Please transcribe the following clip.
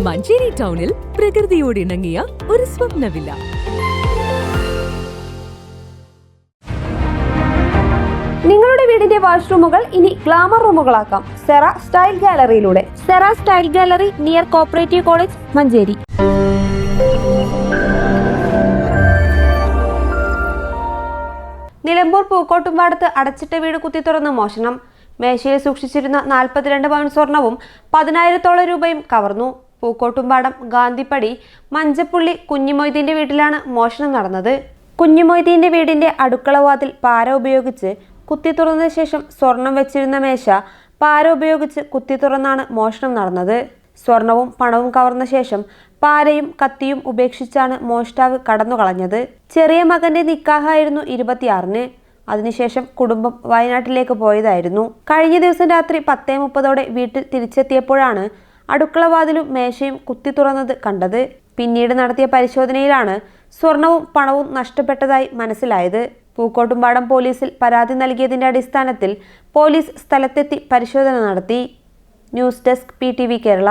മഞ്ചേരി ടൗണിൽ പ്രകൃതിയോട് ഇണങ്ങിയ ഒരു സ്വപ്ന വില്ല. നിങ്ങളുടെ വീടിന്റെ വാഷ്റൂമുകൾ ഇനി ഗ്ലാമർ റൂമുകളാക്കാം സെറ സ്റ്റൈൽ ഗാലറിയിലൂടെ. Sera style gallery near cooperative college, Manjeri. Nilambur പൂക്കോട്ടുംപാടത്ത് അടച്ചിട്ട വീട് കുത്തി തുറന്ന് മോഷണം. മേശയിൽ സൂക്ഷിച്ചിരുന്ന 42 പവൻ സ്വർണവും 10,000-ഓളം രൂപയും കവർന്നു. പൂക്കോട്ടുംപാടം ഗാന്ധിപ്പടി മഞ്ചപ്പുള്ളി കുഞ്ഞിമൊയ്തീന്റെ വീട്ടിലാണ് മോഷണം നടന്നത്. കുഞ്ഞിമൊയ്തീന്റെ വീടിന്റെ അടുക്കള വാതിൽ പാര ഉപയോഗിച്ച് കുത്തി തുറന്ന ശേഷം സ്വർണം വെച്ചിരുന്ന മേശ പാര ഉപയോഗിച്ച് കുത്തി തുറന്നാണ് മോഷണം നടന്നത്. സ്വർണവും പണവും കവർന്ന ശേഷം പാരയും കത്തിയും ഉപേക്ഷിച്ചാണ് മോഷ്ടാവ് കടന്നുകളഞ്ഞത്. ചെറിയ മകന്റെ നിക്കാഹായിരുന്നു 26-ന്. അതിനുശേഷം കുടുംബം വയനാട്ടിലേക്ക് പോയതായിരുന്നു. കഴിഞ്ഞ ദിവസം രാത്രി 10:30 വീട്ടിൽ തിരിച്ചെത്തിയപ്പോഴാണ് അടുക്കള വാതിലും മേശയും കുത്തി തുറന്നത് കണ്ടത്. പിന്നീട് നടത്തിയ പരിശോധനയിലാണ് സ്വർണവും പണവും നഷ്ടപ്പെട്ടതായി മനസ്സിലായത്. പൂക്കോട്ടുംപാടം പോലീസിൽ പരാതി നൽകിയതിന്റെ അടിസ്ഥാനത്തിൽ പോലീസ് സ്ഥലത്തെത്തി പരിശോധന നടത്തി. News desk PTV Kerala.